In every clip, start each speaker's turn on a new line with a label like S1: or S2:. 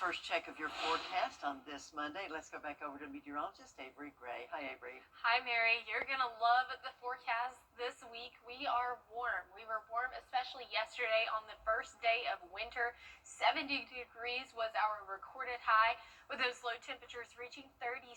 S1: first check of your forecast on this Monday. Let's go back over to meteorologist Avery Gray. Hi, Avery.
S2: Hi, Mary. You're going to love the forecast this week. We are warm. We were warm, especially yesterday on the first day of winter. 70 degrees was our recorded high, with those low temperatures reaching 37.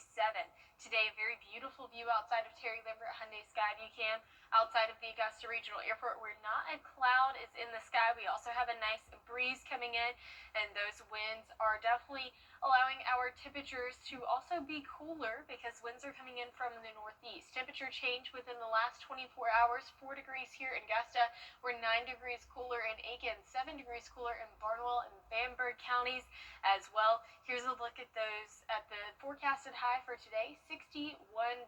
S2: Today, a very beautiful view outside of Terry Lambert Hyundai Sky View Cam. Outside of the Augusta Regional Airport, where not a cloud is in the sky. We also have a nice breeze coming in, and those winds are definitely allowing our temperatures to also be cooler because winds are coming in from the northeast. Temperature change within the last 24 hours, 4 degrees here in Augusta. We're 9 degrees cooler in Aiken, 7 degrees cooler in Barnwell and Bamberg counties as well. Here's a look at those at the forecasted high for today, 61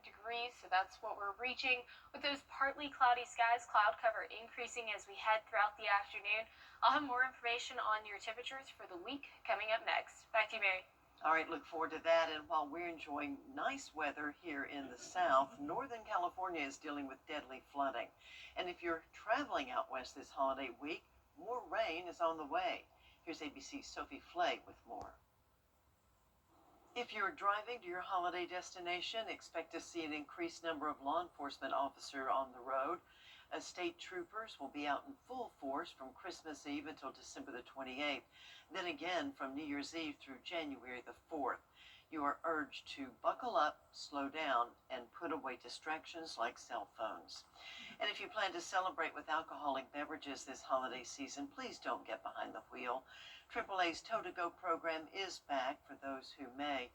S2: degrees. So that's what we're reaching with those partly cloudy skies, cloud cover increasing as we head throughout the afternoon. I'll have more information on your temperatures for the week coming up next. Back to you, Mary.
S1: All right, look forward to that. And while we're enjoying nice weather here in the south, Northern California is dealing with deadly flooding. And if you're traveling out west this holiday week, more rain is on the way. Here's ABC's Sophie Flay with more. If you're driving to your holiday destination, expect to see an increased number of law enforcement officers on the road. State troopers will be out in full force from Christmas Eve until December the 28th, then again from New Year's Eve through January the 4th. You are urged to buckle up, slow down, and put away distractions like cell phones. And if you plan to celebrate with alcoholic beverages this holiday season, please don't get behind the wheel. AAA's Tow to Go program is back for those who may.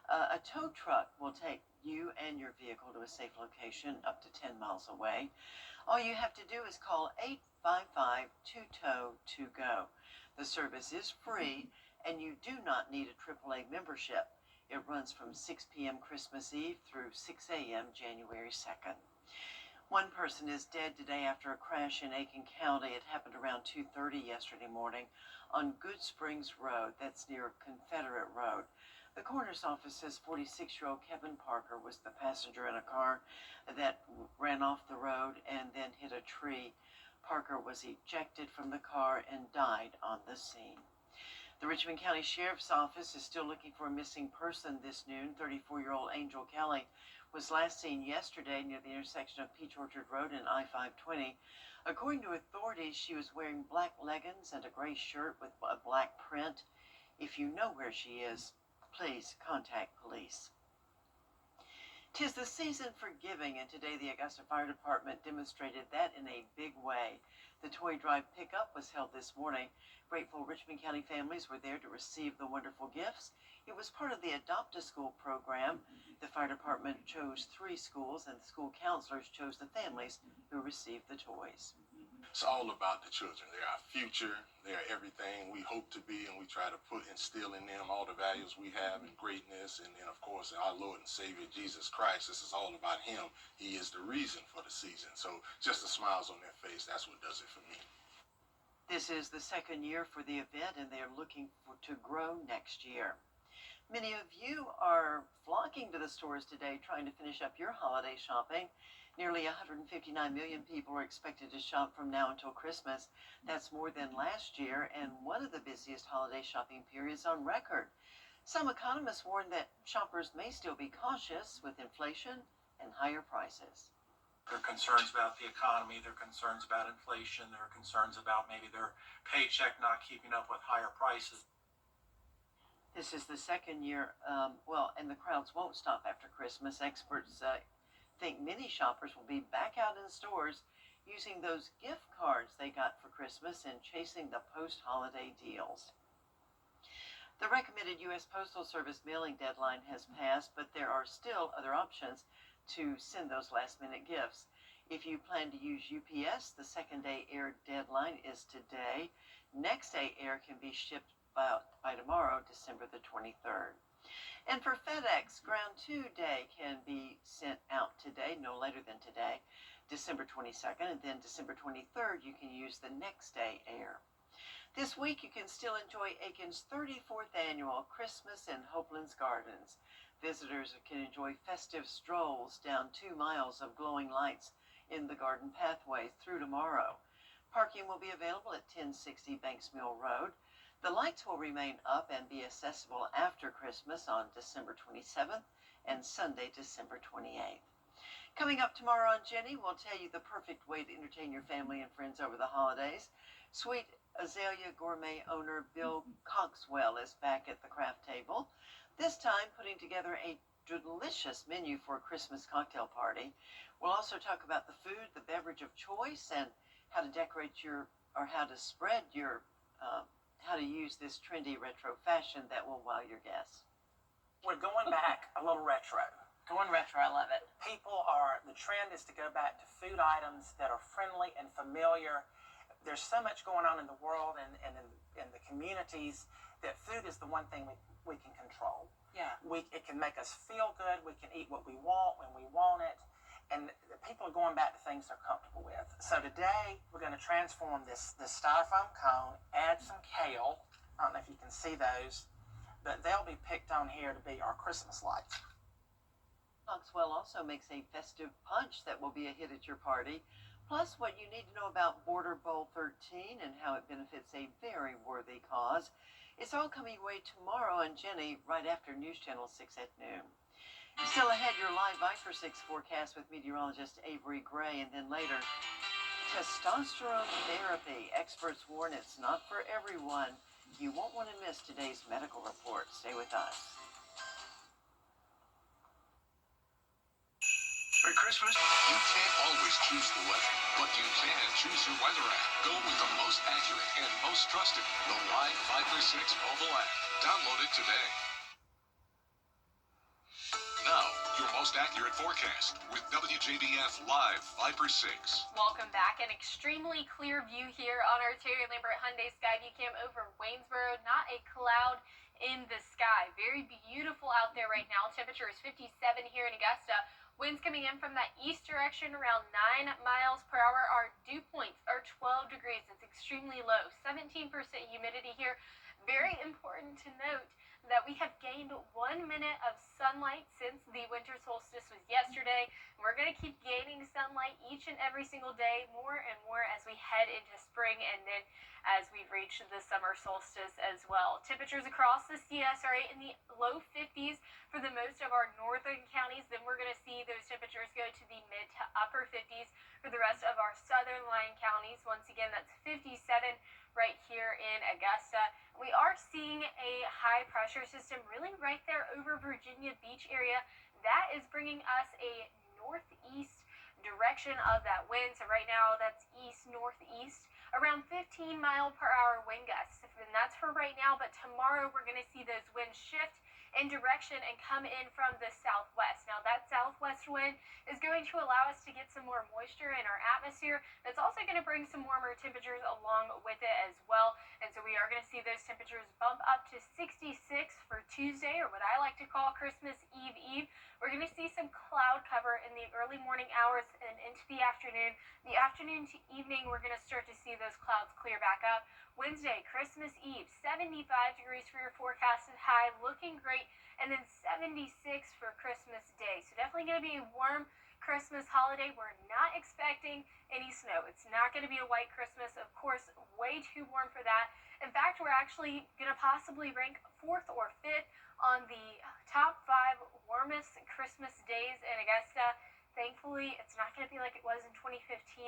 S1: A tow truck will take you and your vehicle to a safe location up to 10 miles away. All you have to do is call 855-2TOW-TO-GO. The service is free, and you do not need a AAA membership. It runs from 6 p.m. Christmas Eve through 6 a.m. January 2nd. One person is dead today after a crash in Aiken County. It happened around 2:30 yesterday morning on Good Springs Road. That's near Confederate Road. The coroner's office says 46-year-old Kevin Parker was the passenger in a car that ran off the road and then hit a tree. Parker was ejected from the car and died on the scene. The Richmond County Sheriff's Office is still looking for a missing person this noon. 34-year-old Angel Kelly was last seen yesterday near the intersection of Peach Orchard Road and I-520. According to authorities, she was wearing black leggings and a gray shirt with a black print. If you know where she is, please contact police. 'Tis the season for giving, and today the Augusta Fire Department demonstrated that in a big way. The toy drive pickup was held this morning. Grateful Richmond County families were there to receive the wonderful gifts. It was part of the Adopt a School program. The fire department chose 3 schools, and the school counselors chose the families who received the toys.
S3: It's all about the children. They're our future. They're everything we hope to be, and we try to instill in them all the values we have and greatness. And then, of course, our Lord and Savior, Jesus Christ. This is all about Him. He is the reason for the season. So just the smiles on their face, that's what does it for me.
S1: This is the second year for the event, and they are looking to grow next year. Many of you are flocking to the stores today trying to finish up your holiday shopping. Nearly 159 million people are expected to shop from now until Christmas. That's more than last year and one of the busiest holiday shopping periods on record. Some economists warn that shoppers may still be cautious with inflation and higher prices.
S4: There are concerns about the economy, there are concerns about inflation, there are concerns about maybe their paycheck not keeping up with higher prices.
S1: This is the second year, and the crowds won't stop after Christmas. Experts think many shoppers will be back out in stores using those gift cards they got for Christmas and chasing the post-holiday deals. The recommended U.S. Postal Service mailing deadline has passed, but there are still other options to send those last-minute gifts. If you plan to use UPS, the second-day air deadline is today. Next-day air can be shipped by tomorrow, December the 23rd. And for FedEx, Ground 2 Day can be sent out today, no later than today, December 22nd, and then December 23rd, you can use the next day air. This week, you can still enjoy Aiken's 34th annual Christmas in Hopeland's Gardens. Visitors can enjoy festive strolls down 2 miles of glowing lights in the garden pathway through tomorrow. Parking will be available at 1060 Banks Mill Road. The lights will remain up and be accessible after Christmas on December 27th and Sunday, December 28th. Coming up tomorrow on Jenny, we'll tell you the perfect way to entertain your family and friends over the holidays. Sweet Azalea Gourmet owner Bill Coxwell is back at the craft table, this time putting together a delicious menu for a Christmas cocktail party. We'll also talk about the food, the beverage of choice, and how to decorate how to spread your, how to use this trendy retro fashion that will wow your guests.
S5: We're going back a little retro.
S6: Going retro, I love it.
S5: The trend is to go back to food items that are friendly and familiar. There's so much going on in the world and in the communities that food is the one thing we can control.
S6: Yeah.
S5: It can make us feel good. We can eat what we want when we want it. And people are going back to things they're comfortable with. So today, we're going to transform this styrofoam cone, add some kale. I don't know if you can see those, but they'll be picked on here to be our Christmas lights.
S1: Coxwell also makes a festive punch that will be a hit at your party, plus what you need to know about Border Bowl 13 and how it benefits a very worthy cause. It's all coming your way tomorrow on Jenny right after News Channel 6 at noon. Still ahead, your live Viper 6 forecast with meteorologist Avery Gray, and then later, testosterone therapy. Experts warn it's not for everyone. You won't want to miss today's medical report. Stay with us.
S7: For Christmas, you can't always choose the weather, but you can choose your weather app. Go with the most accurate and most trusted, the Live Viper 6 mobile app. Download it today. Now, your most accurate forecast with WJBF Live Viper 6.
S2: Welcome back. An extremely clear view here on our Terry Lambert Hyundai Skyview Cam over Waynesboro. Not a cloud in the sky. Very beautiful out there right now. Temperature is 57 here in Augusta. Winds coming in from that east direction around 9 miles per hour. Our dew points are 12 degrees. It's extremely low. 17% humidity here. Very important to note that we have gained 1 minute of sunlight since the winter solstice was yesterday. We're going to keep gaining sunlight each and every single day, more and more as we head into spring and then as we reach the summer solstice as well. Temperatures across the CSRA in the low 50s for the most of our northern counties. Then we're going to see those temperatures go to the mid to upper 50s for the rest of our southern line counties. Once again, that's 57 right here in Augusta. We are seeing a high pressure system really right there over Virginia Beach area. That is bringing us a northeast direction of that wind. So right now that's east-northeast, around 15 mile per hour wind gusts. And that's for right now, but tomorrow we're going to see those winds shift in direction and come in from the southwest. Now that southwest wind is going to allow us to get some more moisture in our atmosphere. That's also going to bring some warmer temperatures along with it as well. And so we are going to see those temperatures bump up to 66 for Tuesday, or what I like to call Christmas Eve. We're going to see some cloud cover in the early morning hours and into the afternoon. The afternoon to evening, we're going to start to see those clouds clear back up. Wednesday, Christmas Eve, 75 degrees for your forecasted high, looking great, and then 76 for Christmas Day. So definitely going to be a warm Christmas holiday. We're not expecting any snow. It's not going to be a white Christmas. Of course, way too warm for that. In fact, we're actually going to possibly rank 4th or 5th on the top 5 warmest Christmas days in Augusta. Thankfully, it's not going to be like it was in 2015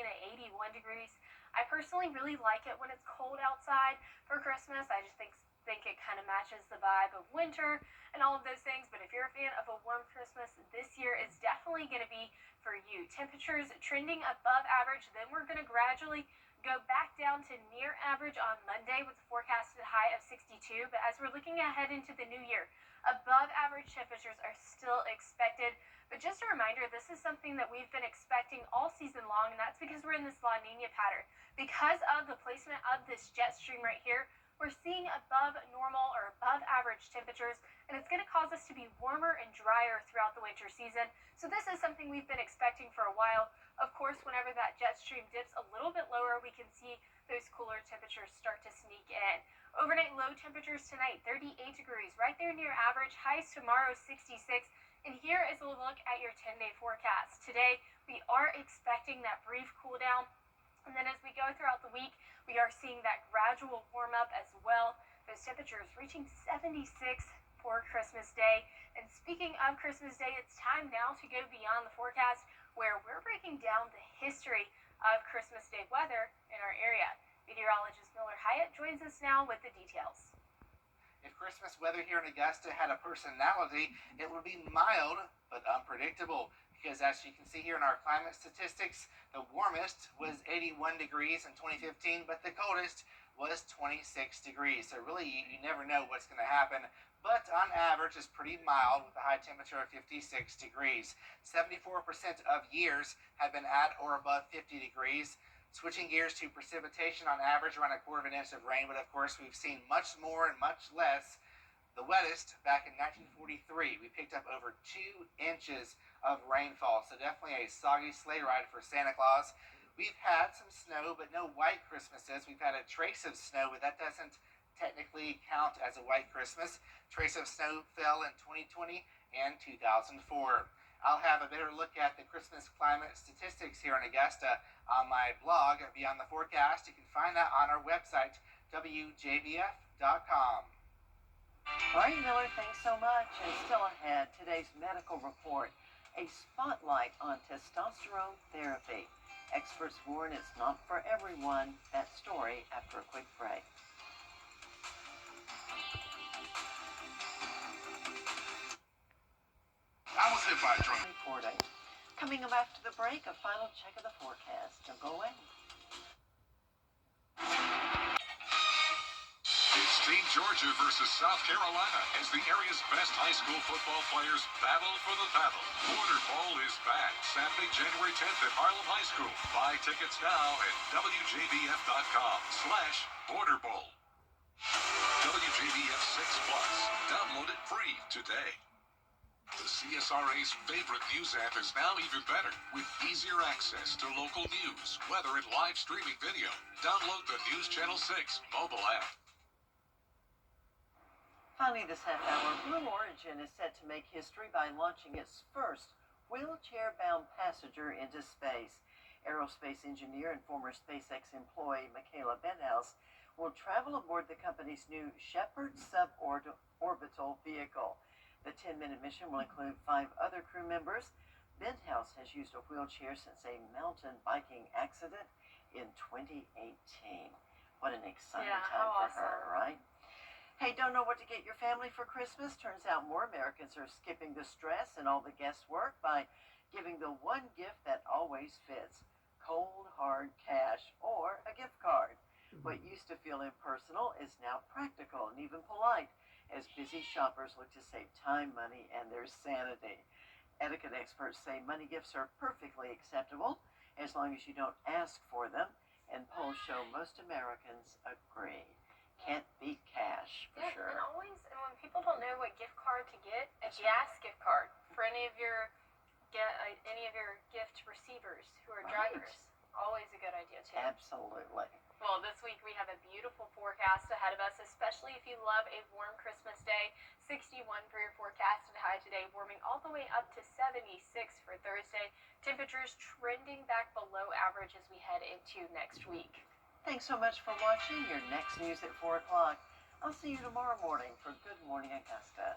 S2: at 81 degrees. I personally really like it when it's cold outside for Christmas. I just think it kind of matches the vibe of winter and all of those things. But if you're a fan of a warm Christmas, this year is definitely going to be for you. Temperatures trending above average. Then we're going to gradually go back down to near average on Monday with a forecasted high of 62. But as we're looking ahead into the new year, above average temperatures are still expected. But just a reminder, this is something that we've been expecting all season long, and that's because we're in this La Nina pattern. Because of the placement of this jet stream right here, we're seeing above normal or above average temperatures, and it's going to cause us to be warmer and drier throughout the winter season. So this is something we've been expecting for a while. Of course, whenever that jet stream dips a little bit lower, we can see those cooler temperatures start to sneak in. Overnight low temperatures tonight, 38 degrees, right there near average. Highs tomorrow, 66. And here is a look at your 10-day forecast. Today, we are expecting that brief cool down. And then as we go throughout the week, we are seeing that gradual warm up as well. Those temperatures reaching 76 for Christmas Day. And speaking of Christmas Day, it's time now to go beyond the forecast where we're breaking down the history of Christmas Day weather in our area. Meteorologist Miller Hyatt joins us now with the details.
S6: If Christmas weather here in Augusta had a personality, it would be mild but unpredictable. Because as you can see here in our climate statistics, the warmest was 81 degrees in 2015, but the coldest was 26 degrees. So really, you never know what's going to happen. But on average, it's pretty mild with a high temperature of 56 degrees. 74% of years have been at or above 50 degrees. Switching gears to precipitation, on average around a quarter of an inch of rain, but of course we've seen much more and much less. The wettest back in 1943, we picked up over 2 inches of rainfall, so definitely a soggy sleigh ride for Santa Claus. We've had some snow, but no white Christmases. We've had a trace of snow, but that doesn't technically count as a white Christmas. Trace of snow fell in 2020 and 2004. I'll have a better look at the Christmas climate statistics here in Augusta on my blog, Beyond the Forecast. You can find that on our website, WJBF.com.
S1: All right, Miller, thanks so much. And still ahead, today's medical report, a spotlight on testosterone therapy. Experts warn it's not for everyone. That story after a quick break.
S7: I was hit by a drunk.
S1: Reporting. Coming up after the break, a final check of the forecast. Don't go away.
S7: It's Team Georgia versus South Carolina as the area's best high school football players battle for the battle. Border Bowl is back Saturday, January 10th at Harlem High School. Buy tickets now at WJBF.com/Border Bowl. WJBF 6 Plus. Download it free today. The CSRA's favorite news app is now even better with easier access to local news, weather, and live streaming video. Download the News Channel 6 mobile app.
S1: Finally, this half hour, Blue Origin is set to make history by launching its first wheelchair-bound passenger into space. Aerospace engineer and former SpaceX employee Michaela Benthouse will travel aboard the company's new Shepard suborbital vehicle. The 10-minute mission will include 5 other crew members. Benthouse has used a wheelchair since a mountain biking accident in 2018. What an exciting time for her, right? Hey, don't know what to get your family for Christmas? Turns out more Americans are skipping the stress and all the guesswork by giving the one gift that always fits: cold, hard cash or a gift card. What used to feel impersonal is now practical and even polite as busy shoppers look to save time, money, and their sanity. Etiquette experts say money gifts are perfectly acceptable as long as you don't ask for them, and polls show most Americans agree. Can't beat cash, for sure.
S2: And always, and when people don't know what gift card to get, a gas gift card for any of your gift receivers who are drivers. Always a good idea too.
S1: Absolutely.
S2: Well, this week we have a beautiful forecast ahead of us, especially if you love a warm Christmas day. 61 for your forecasted high today, warming all the way up to 76 for Thursday. Temperatures trending back below average as we head into next week.
S1: Thanks so much for watching. Your next news at 4 o'clock. I'll see you tomorrow morning for Good Morning Augusta.